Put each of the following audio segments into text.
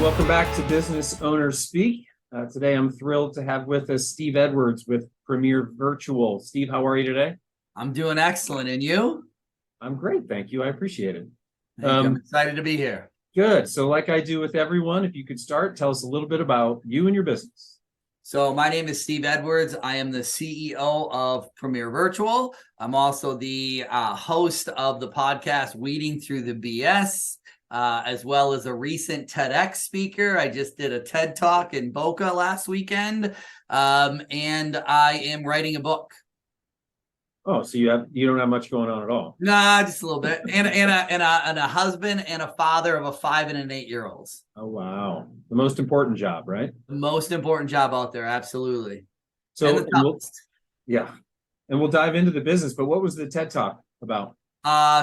welcome back to Business Owners Speak. Today, I'm thrilled to have with us Steve Edwards with Premier Virtual. Steve, how are you today? I'm doing excellent. And you? I'm great, thank you. I appreciate it. I'm excited to be here. Good. So like I do with everyone, if you could start, tell us a little bit about you and your business. So my name is Steve Edwards. I am the CEO of Premier Virtual. I'm also the host of the podcast Weeding Through the BS. As well as a recent TEDx speaker. I just did a TED Talk in Boca last weekend, and I am writing a book. Oh, so you don't have much going on at all? Nah, just a little bit. And a husband and a father of a 5 and an 8-year-olds. Oh wow, the most important job, right? The most important job out there, absolutely. So we'll dive into the business. But what was the TED Talk about?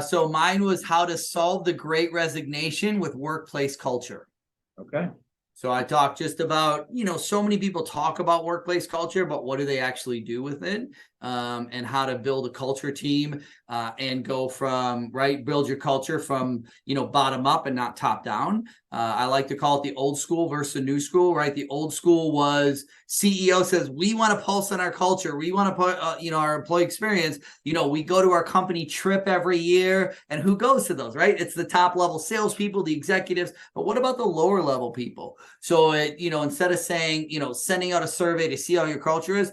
So mine was how to solve the Great Resignation with workplace culture. Okay. So I talked just about, so many people talk about workplace culture, but what do they actually do with it? And how to build a culture team and go from, build your culture from, bottom up and not top down. I like to call it the old school versus the new school, right? The old school was CEO says, we want to pulse on our culture. We want to put, our employee experience. We go to our company trip every year. And who goes to those, right? It's the top level salespeople, the executives. But what about the lower level people? So, instead of saying, sending out a survey to see how your culture is,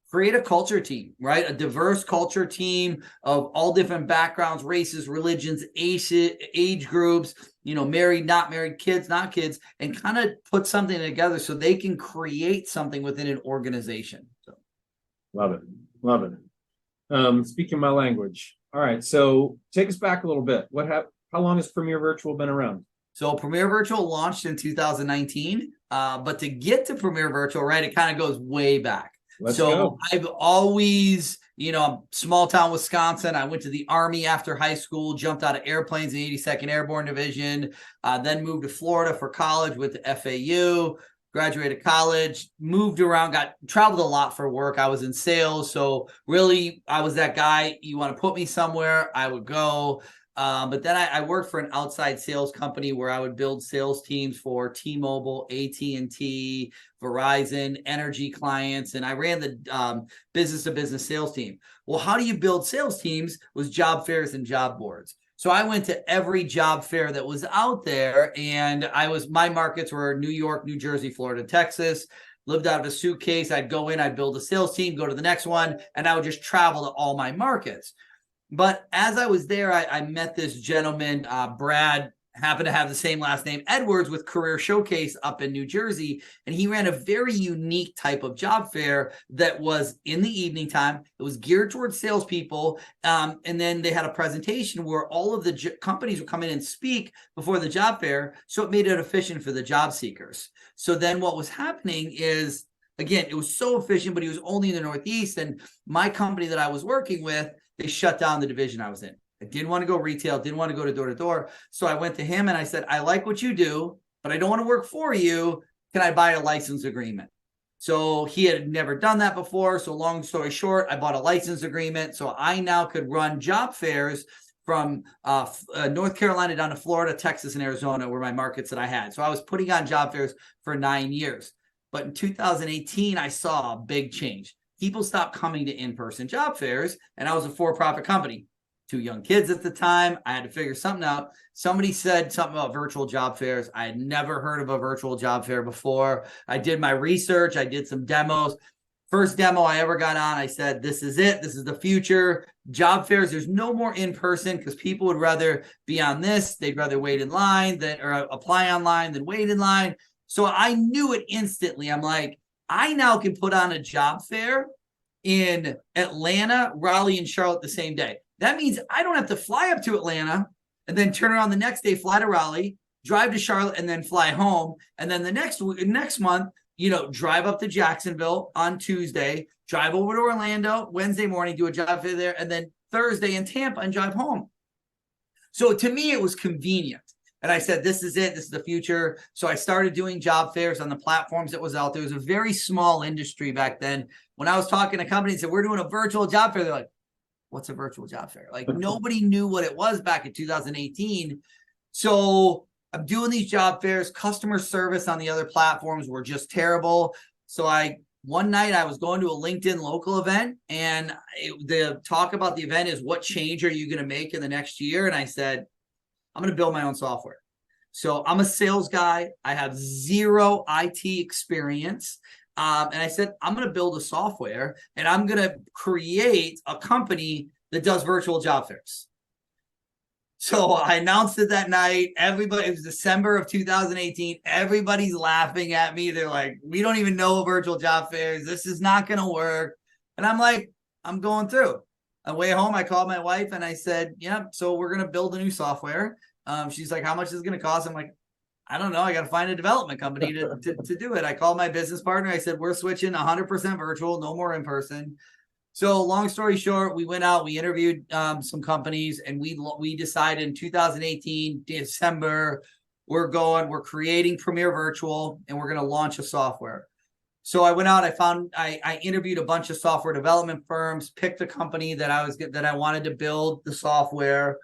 create a culture team, right? A diverse culture team of all different backgrounds, races, religions, age groups, married, not married, kids, not kids, and kind of put something together so they can create something within an organization. So. Love it. Speaking my language. All right. So take us back a little bit. How long has Premier Virtual been around? So Premier Virtual launched in 2019, but to get to Premier Virtual, right, it kind of goes way back. Let's go. I've always, small town Wisconsin. I went to the Army after high school, jumped out of airplanes in the 82nd Airborne Division, then moved to Florida for college with the FAU, graduated college, moved around, traveled a lot for work. I was in sales. So really, I was that guy. You want to put me somewhere, I would go. But then I worked for an outside sales company where I would build sales teams for T-Mobile, AT&T, Verizon, energy clients, and I ran the business-to-business sales team. Well, how do you build sales teams? Was job fairs and job boards. So I went to every job fair that was out there, and my markets were New York, New Jersey, Florida, Texas. Lived out of a suitcase. I'd go in, I'd build a sales team, go to the next one, and I would just travel to all my markets. But as I was there, I met this gentleman, Brad, happened to have the same last name, Edwards, with Career Showcase up in New Jersey. And he ran a very unique type of job fair that was in the evening time. It was geared towards salespeople. And then they had a presentation where all of the companies would come in and speak before the job fair. So it made it efficient for the job seekers. So then what was happening is, again, it was so efficient, but he was only in the Northeast. And my company that I was working with, they shut down the division I was in. I didn't want to go retail, didn't want to go to door to door. So I went to him and I said, I like what you do, but I don't want to work for you. Can I buy a license agreement? So he had never done that before. So long story short, I bought a license agreement. So I now could run job fairs from North Carolina down to Florida, Texas, and Arizona were my markets that I had. So I was putting on job fairs for 9 years. But in 2018, I saw a big change. People stopped coming to in-person job fairs, and I was a for-profit company. 2 young kids at the time. I had to figure something out. Somebody said something about virtual job fairs. I had never heard of a virtual job fair before. I did my research. I did some demos. First demo I ever got on, I said, this is it. This is the future. Job fairs, there's no more in-person because people would rather be on this. They'd rather wait in line or apply online than wait in line. So I knew it instantly. I'm like, I now can put on a job fair in Atlanta, Raleigh, and Charlotte the same day. That means I don't have to fly up to Atlanta and then turn around the next day, fly to Raleigh, drive to Charlotte, and then fly home. And then the next month, drive up to Jacksonville on Tuesday, drive over to Orlando Wednesday morning, do a job fair there, and then Thursday in Tampa and drive home. So to me, it was convenient. And I said, this is it. This is the future. So I started doing job fairs on the platforms that was out there. It was a very small industry back then. When I was talking to companies and said, we're doing a virtual job fair, they're like, what's a virtual job fair? Like nobody knew what it was back in 2018. So I'm doing these job fairs. Customer service on the other platforms were just terrible. So one night I was going to a LinkedIn local event, and the talk about the event is, what change are you going to make in the next year? And I said, I'm going to build my own software. So I'm a sales guy. I have zero IT experience. And I said, I'm going to build a software, and I'm going to create a company that does virtual job fairs. So I announced it that night. Everybody, it was December of 2018. Everybody's laughing at me. They're like, we don't even know virtual job fairs. This is not going to work. And I'm like, I'm going through. On the way home, I called my wife and I said, yeah, so we're going to build a new software. She's like, how much is it going to cost? I'm like, I don't know. I got to find a development company to do it. I called my business partner. I said, we're switching 100% virtual, no more in person. So long story short, we went out, we interviewed some companies, and we decided in 2018, December, we're creating Premier Virtual, and we're going to launch a software. So I went out, I interviewed a bunch of software development firms, picked a company that I wanted to build the software,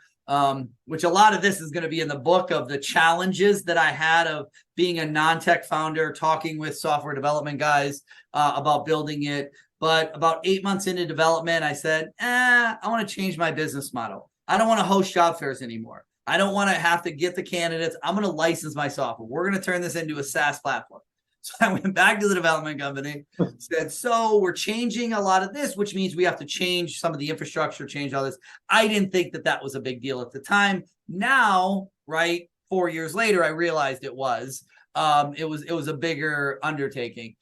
which a lot of this is going to be in the book of the challenges that I had of being a non-tech founder, talking with software development guys about building it. But about 8 months into development, I said, I want to change my business model. I don't want to host job fairs anymore. I don't want to have to get the candidates. I'm going to license my software. We're going to turn this into a SaaS platform. So I went back to the development company, said, so we're changing a lot of this, which means we have to change some of the infrastructure, change all this. I didn't think that was a big deal at the time. Now, right, 4 years later, I realized it was a bigger undertaking.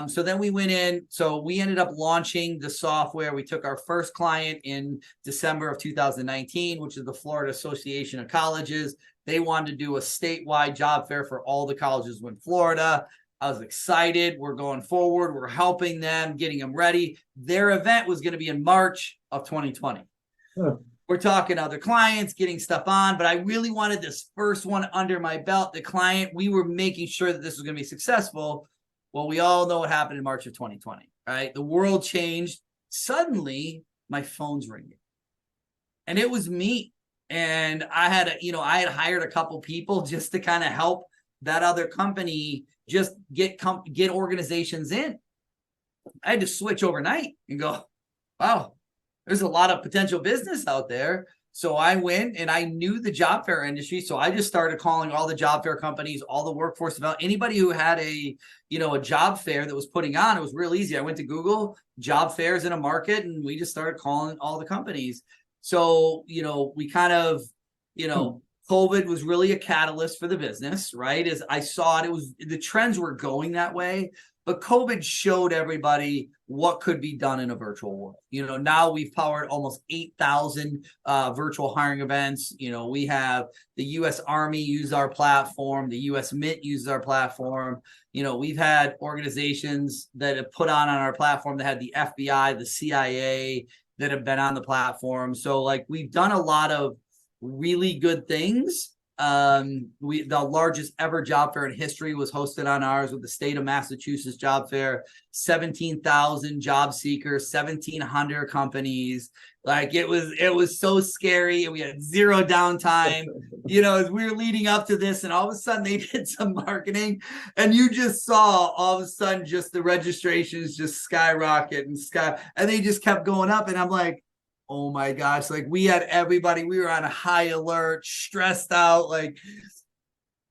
So then we went in, so we ended up launching the software. We took our first client in December of 2019, which is the Florida Association of Colleges. They wanted to do a statewide job fair for all the colleges in Florida. I was excited. We're going forward. We're helping them, getting them ready. Their event was going to be in March of 2020. Huh. We're talking other clients, getting stuff on, but I really wanted this first one under my belt. The client, we were making sure that this was going to be successful. Well, we all know what happened in March of 2020, right? The world changed. Suddenly, my phone's ringing. And it was me. And I had hired a couple people just to kind of help that other company just get organizations in. I had to switch overnight and go, wow, there's a lot of potential business out there. So I went, and I knew the job fair industry. So I just started calling all the job fair companies, all the workforce development, anybody who had a job fair that was putting on. It was real easy. I went to Google job fairs in a market, and we just started calling all the companies. So, we kind of, COVID was really a catalyst for the business, right? As I saw it, the trends were going that way, but COVID showed everybody what could be done in a virtual world. Now we've powered almost 8,000 virtual hiring events. We have the U.S. Army use our platform. The U.S. Mint uses our platform. We've had organizations that have put on our platform that had the FBI, the CIA that have been on the platform. So we've done a lot of really good things. The largest ever job fair in history was hosted on ours with the state of Massachusetts job fair. 17,000 job seekers, 1,700 companies. It was so scary, and we had zero downtime. As we were leading up to this, and all of a sudden they did some marketing, and you just saw all of a sudden just the registrations just skyrocket and they just kept going up. And I'm like, oh my gosh, we had everybody, we were on a high alert, stressed out,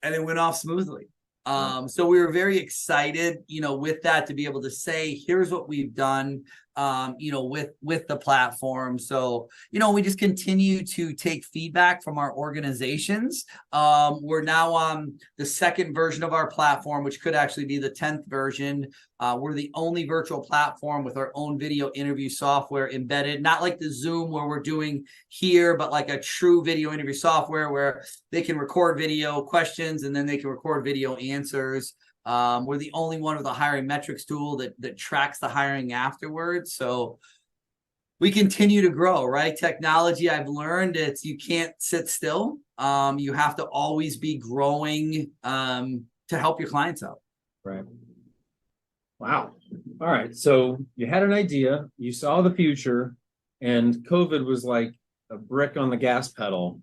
and it went off smoothly. So we were very excited, with that, to be able to say, here's what we've done, with the platform. So, we just continue to take feedback from our organizations. We're now on the second version of our platform, which could actually be the 10th version. We're the only virtual platform with our own video interview software embedded, not like the Zoom where we're doing here, but like a true video interview software where they can record video questions and then they can record video answers. We're the only one with a hiring metrics tool that tracks the hiring afterwards. So we continue to grow, right? Technology, I've learned you can't sit still. You have to always be growing to help your clients out. Right. Wow. All right. So you had an idea, you saw the future, and COVID was like a brick on the gas pedal.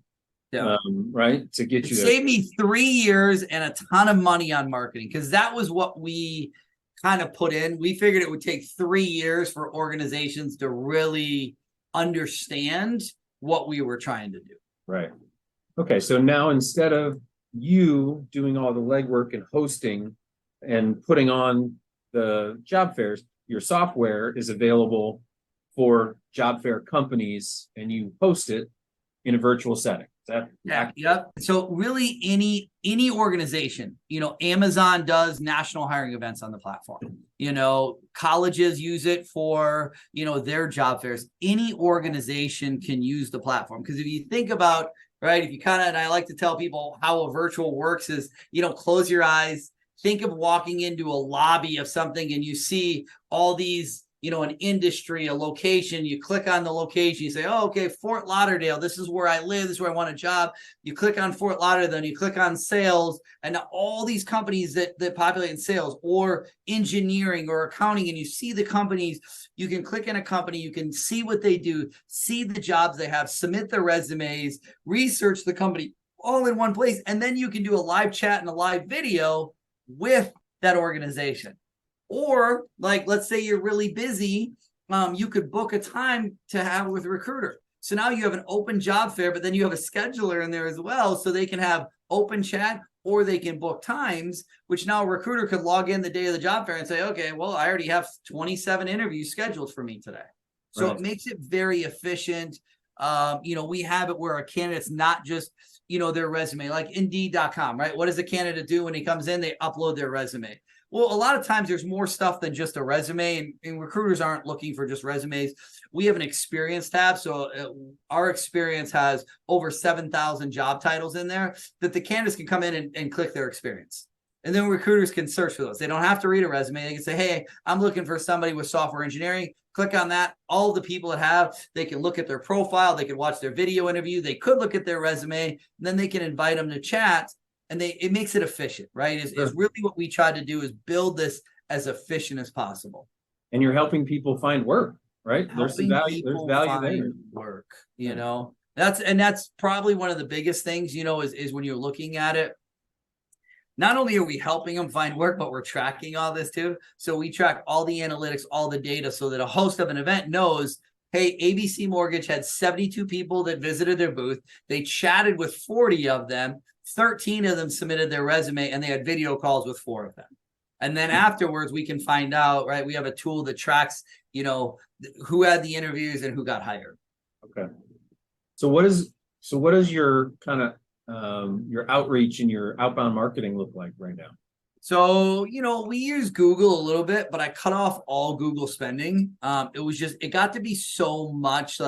Yeah. right? To get It you saved me 3 years and a ton of money on marketing because that was what we kind of put in. We figured it would take 3 years for organizations to really understand what we were trying to do. right. Okay, so now instead of you doing all the legwork and hosting and putting on the job fairs, your software is available for job fair companies and you host it in a virtual setting. Is that Yep. So really any organization, Amazon does national hiring events on the platform. Colleges use it for, their job fairs. Any organization can use the platform. Because if you think about, right, if you and I like to tell people how a virtual works is, close your eyes, think of walking into a lobby of something and you see all these, an industry, a location, you click on the location, you say, oh, okay, Fort Lauderdale, this is where I live, this is where I want a job. You click on Fort Lauderdale, then you click on sales, and all these companies that populate in sales or engineering or accounting, and you see the companies, you can click in a company, you can see what they do, see the jobs they have, submit their resumes, research the company all in one place, and then you can do a live chat and a live video with that organization. Or let's say you're really busy, you could book a time to have with a recruiter. So now you have an open job fair, but then you have a scheduler in there as well. So they can have open chat or they can book times, which now a recruiter could log in the day of the job fair and say, okay, well, I already have 27 interviews scheduled for me today. So It makes it very efficient. We have it where a candidate's not just, their resume, like Indeed.com, right? What does a candidate do when he comes in? They upload their resume. Well, a lot of times there's more stuff than just a resume, and recruiters aren't looking for just resumes. We have an experience tab. So our experience has over 7,000 job titles in there that the candidates can come in and click their experience. And then recruiters can search for those. They don't have to read a resume. They can say, hey, I'm looking for somebody with software engineering. Click on that. All the people that have, they can look at their profile. They can watch their video interview. They could look at their resume. And then they can invite them to chat. And it makes it efficient, right? Is really what we try to do is build this as efficient as possible. And you're helping people find work, right? There's value there. Work, That's probably one of the biggest things, is when you're looking at it. Not only are we helping them find work, but we're tracking all this too. So we track all the analytics, all the data, so that a host of an event knows, hey, ABC Mortgage had 72 people that visited their booth. They chatted with 40 of them. 13 of them submitted their resume and they had video calls with 4 of them. And then afterwards, we can find out, right? We have a tool that tracks, who had the interviews and who got hired. Okay. So what does your kind of your outreach and your outbound marketing look like right now? So, we use Google a little bit, but I cut off all Google spending. It got to be so much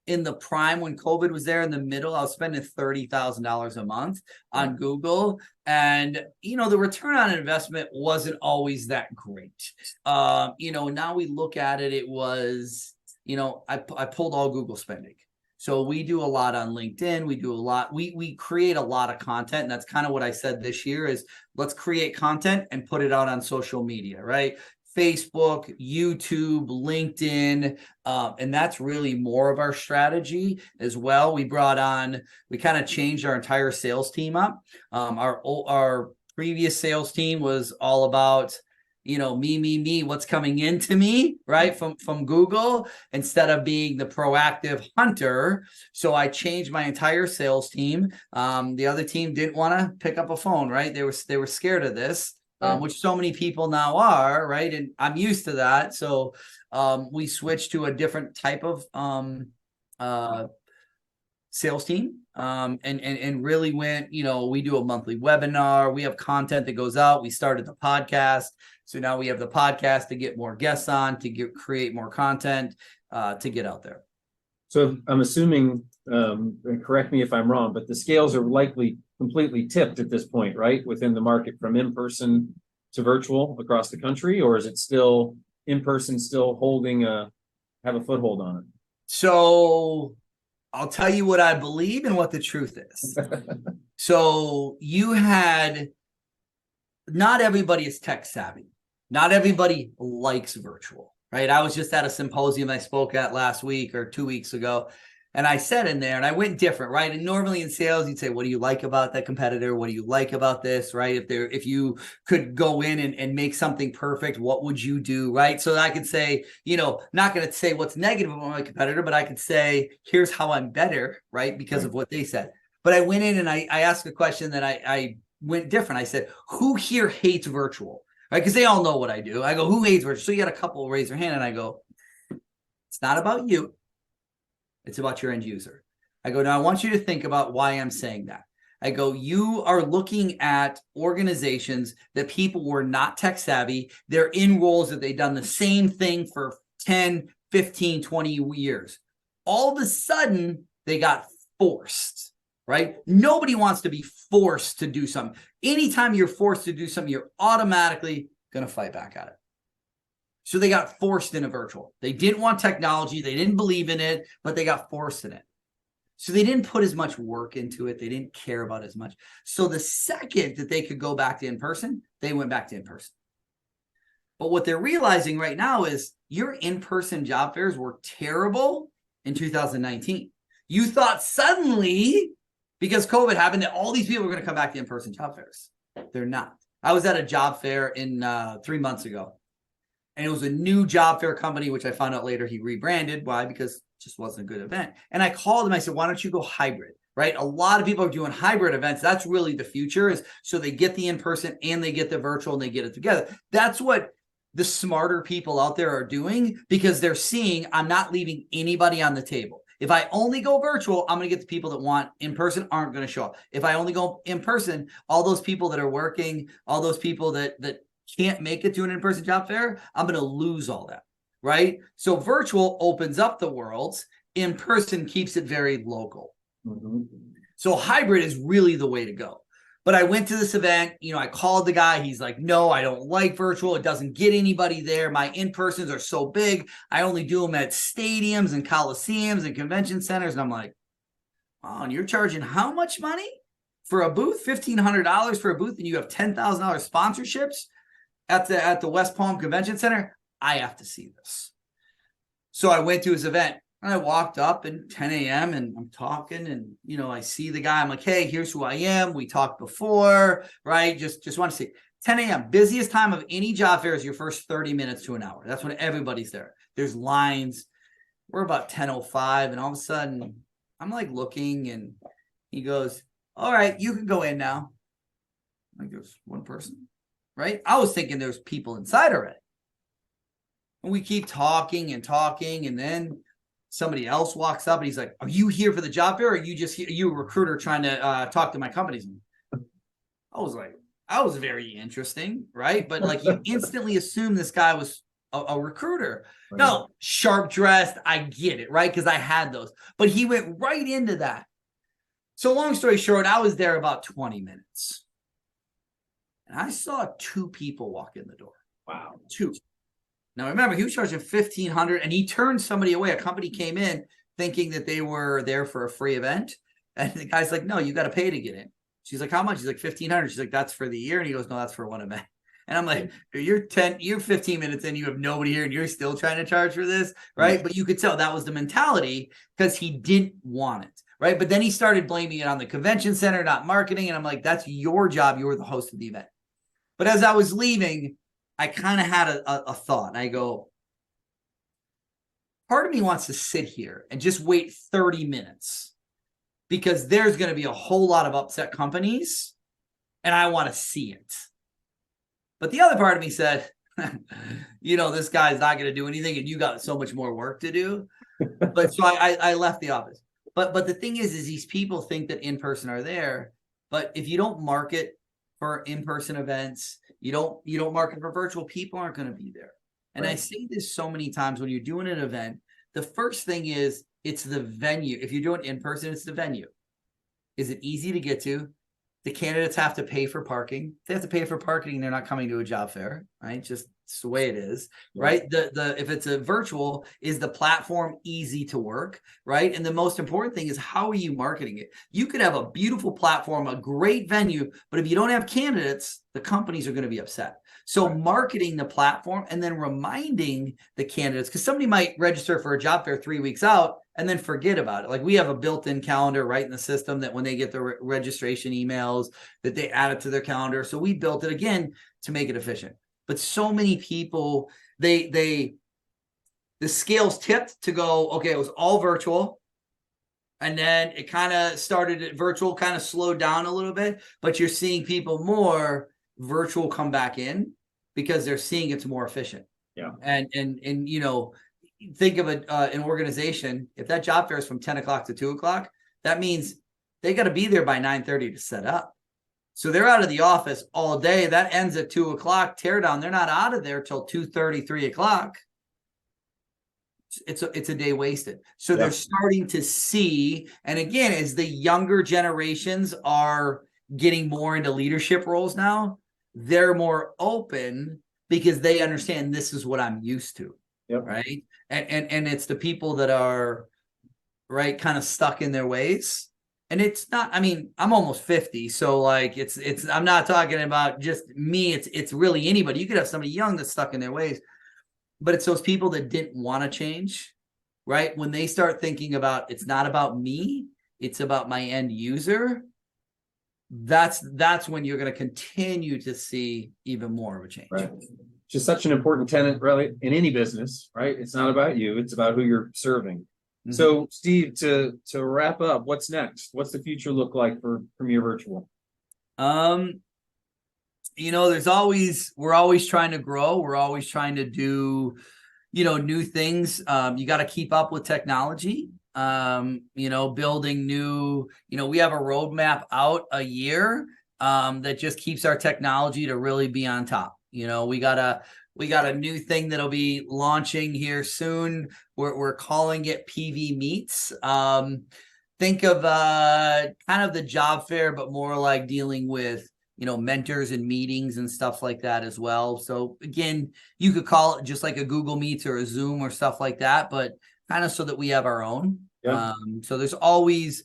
in the prime when COVID was there in the middle, I was spending $30,000 a month on Google. And, the return on investment wasn't always that great. Now we look at it, it was, I pulled all Google spending. So we do a lot on LinkedIn. We do a lot. We create a lot of content. And that's kind of what I said this year is let's create content and put it out on social media, right? Facebook, YouTube, LinkedIn, and that's really more of our strategy as well. We kind of changed our entire sales team up. Our previous sales team was all about, me, what's coming into me, right? From Google instead of being the proactive hunter. So I changed my entire sales team. The other team didn't want to pick up a phone, right? They were scared of this. Which so many people now are, right? And I'm used to that. So we switched to a different type of sales team and really went, we do a monthly webinar. We have content that goes out. We started the podcast. So now we have the podcast to get more guests on, to create more content to get out there. So I'm assuming, and correct me if I'm wrong, but the scales are likely completely tipped at this point, right? Within the market from in-person to virtual across the country, or is it still in-person, still have a foothold on it? So I'll tell you what I believe and what the truth is. So not everybody is tech savvy. Not everybody likes virtual, right? I was just at a symposium I spoke at last week or 2 weeks ago. And I said in there, and I went different, right? And normally in sales, you'd say, what do you like about that competitor? What do you like about this, right? If you could go in and make something perfect, what would you do, right? So I could say, not going to say what's negative about my competitor, but I could say, here's how I'm better, right? Because of what they said. But I went in and I asked a question that I went different. I said, who here hates virtual, right? Because they all know what I do. I go, who hates virtual? So you got a couple raise their hand, and I go, it's not about you. It's about your end user. I go, now I want you to think about why I'm saying that. I go, you are looking at organizations that people were not tech savvy. They're in roles that they've done the same thing for 10, 15, 20 years. All of a sudden, they got forced, right? Nobody wants to be forced to do something. Anytime you're forced to do something, you're automatically going to fight back at it. So they got forced into virtual. They didn't want technology. They didn't believe in it, but they got forced in it. So they didn't put as much work into it. They didn't care about as much. So the second that they could go back to in-person, they went back to in-person. But what they're realizing right now is your in-person job fairs were terrible in 2019. You thought suddenly, because COVID happened, that all these people were going to come back to in-person job fairs. They're not. I was at a job fair in 3 months ago. And it was a new job fair company, which I found out later he rebranded. Why? Because it just wasn't a good event. And I called him. I said, why don't you go hybrid, right? A lot of people are doing hybrid events. That's really the future, is so they get the in-person and they get the virtual and they get it together. That's what the smarter people out there are doing, because they're seeing, I'm not leaving anybody on the table. If I only go virtual, I'm going to get the people that want in-person aren't going to show up. If I only go in-person, all those people that are working, all those people that can't make it to an in-person job fair, I'm going to lose all that, right? So virtual opens up the worlds. In-person keeps it very local. Mm-hmm. So hybrid is really the way to go. But I went to this event, I called the guy. He's like, no, I don't like virtual. It doesn't get anybody there. My in-persons are so big. I only do them at stadiums and coliseums and convention centers. And I'm like, oh, and you're charging how much money for a booth? $1,500 for a booth, and you have $10,000 sponsorships at the West Palm Convention Center? I have to see this. So I went to his event, and I walked up at 10 a.m. and I'm talking, and I see the guy. I'm like, hey, here's who I am. We talked before, right? Just want to see. 10 a.m. busiest time of any job fair is your first 30 minutes to an hour. That's when everybody's there. There's lines. We're about 10:05, and all of a sudden I'm like looking, and he goes, all right, you can go in now. Like, there's one person. Right? I was thinking there's people inside already. And we keep talking, and then somebody else walks up and he's like, are you here for the job fair, or are you a recruiter trying to talk to my companies? I was like, that was very interesting, right? But like, you instantly assume this guy was a recruiter. Right. No, sharp dressed, I get it, right? Because I had those. But he went right into that. So long story short, I was there about 20 minutes. And I saw 2 people walk in the door. Wow. 2. Now, remember, he was charging $1,500, and he turned somebody away. A company came in thinking that they were there for a free event. And the guy's like, no, you got to pay to get in. She's like, how much? He's like, $1,500. She's like, that's for the year. And he goes, no, that's for one event. And I'm like, you're 15 minutes in, you have nobody here, and you're still trying to charge for this, right? Mm-hmm. But you could tell that was the mentality, because he didn't want it, right? But then he started blaming it on the convention center, not marketing. And I'm like, that's your job. You're the host of the event. But as I was leaving, I kind of had a thought. I go, part of me wants to sit here and just wait 30 minutes, because there's going to be a whole lot of upset companies, and I want to see it. But the other part of me said, this guy's not going to do anything, and you got so much more work to do. But so I left the office. But the thing is these people think that in-person are there. But if you don't market for in-person events, you don't market for virtual, people aren't going to be there. And right. I say this so many times, when you're doing an event, the first thing is, it's the venue. If you're doing in-person, it's the venue. Is it easy to get to? The candidates have to pay for parking. If they have to pay for parking, they're not coming to a job fair, right? Just It's the way it is, Yeah. right? If it's a virtual, is the platform easy to work, right? And the most important thing is, how are you marketing it? You could have a beautiful platform, a great venue, but if you don't have candidates, the companies are going to be upset. So marketing the platform and then reminding the candidates, because somebody might register for a job fair 3 weeks out and then forget about it. Like, we have a built-in calendar right in the system that when they get the registration emails, that they add it to their calendar. So we built it again to make it efficient. But so many people, the scales tipped to go, okay, it was all virtual. And then it kind of started at virtual, kind of slowed down a little bit, but you're seeing people more virtual come back in because they're seeing it's more efficient. Yeah. And you know, think of an organization, if that job fair is from 10 o'clock to 2 o'clock, that means they got to be there by 9:30 to set up. So they're out of the office all day. That ends at 2 o'clock. Tear down. They're not out of there till 2:30, 3 o'clock. It's a day wasted. So they're starting to see, and again, as the younger generations are getting more into leadership roles now, they're more open because they understand this is what I'm used to. Yep. Right. And it's the people that are kind of stuck in their ways. And it's not, I mean, I'm almost 50. So like, it's, I'm not talking about just me. It's really anybody. You could have somebody young that's stuck in their ways, but it's those people that didn't want to change, right? When they start thinking about, it's not about me, it's about my end user. That's when you're going to continue to see even more of a change. Right. Just such an important tenet, really, in any business, right? It's not about you, it's about who you're serving. Mm-hmm. So, Steve, to wrap up, what's next? What's the future look like for Premier Virtual? You know, we're always trying to grow. We're always trying to do, you know, new things. You got to keep up with technology. You know, building new, you know, we have a roadmap out a year that just keeps our technology to really be on top. You know, we got a new thing that'll be launching here soon. We're calling it PV Meets. Think of kind of the job fair, but more like dealing with, you know, mentors and meetings and stuff like that as well. So again, you could call it just like a Google Meets or a Zoom or stuff like that, but kind of so that we have our own. Yeah. So there's always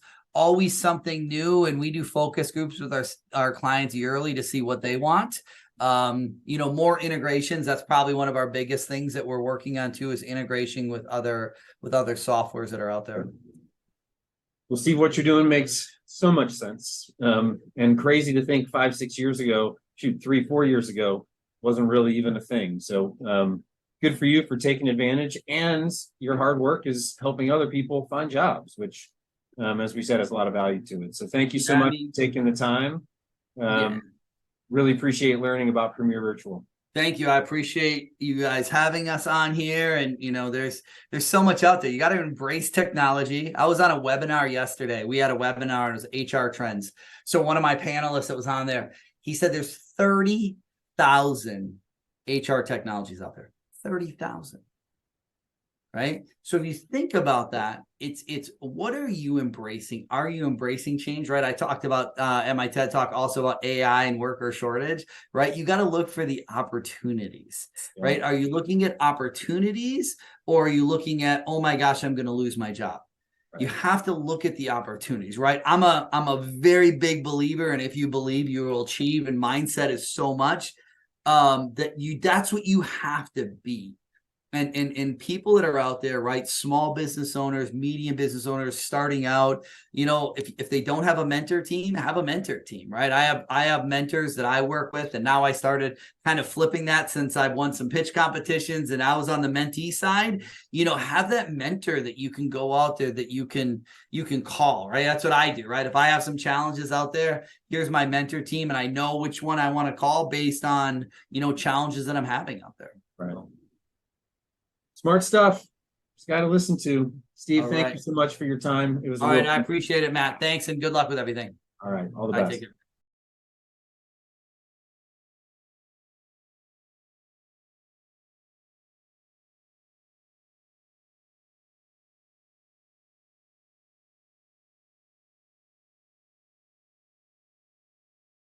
something new, and we do focus groups with our clients yearly to see what they want. You know, more integrations. That's probably one of our biggest things that we're working on too, is integration with other softwares that are out there. Well, Steve, what you're doing makes so much sense. And crazy to think 5-6 years ago, 3-4 years ago, wasn't really even a thing. So good for you for taking advantage, and your hard work is helping other people find jobs, which, as we said, has a lot of value to it. So thank you so much for taking the time. Really appreciate learning about Premier Virtual. Thank you. I appreciate you guys having us on here. And, you know, there's so much out there. You got to embrace technology. I was on a webinar yesterday. We had a webinar, and it was HR trends. So one of my panelists that was on there, he said there's 30,000 HR technologies out there. 30,000. Right? So if you think about that, it's what are you embracing? Are you embracing change? Right? I talked about at my TED Talk also about AI and worker shortage, right? You got to look for the opportunities, right? Are you looking at opportunities, or are you looking at, oh my gosh, I'm going to lose my job? Right. You have to look at the opportunities, right? I'm a very big believer, and if you believe, you will achieve, and mindset is so much that's what you have to be. And people that are out there, right? Small business owners, medium business owners starting out, you know, if they don't have a mentor team, have a mentor team, right? I have mentors that I work with, and now I started kind of flipping that since I've won some pitch competitions and I was on the mentee side. You know, have that mentor that you can go out there, that you can call, right? That's what I do, right? If I have some challenges out there, here's my mentor team, and I know which one I want to call based on, you know, challenges that I'm having out there. Right. Smart stuff. Just got to listen to. Steve, thank you so much for your time. It was all right. I appreciate it, Matt. Thanks, and good luck with everything. All right. All the best. Take care.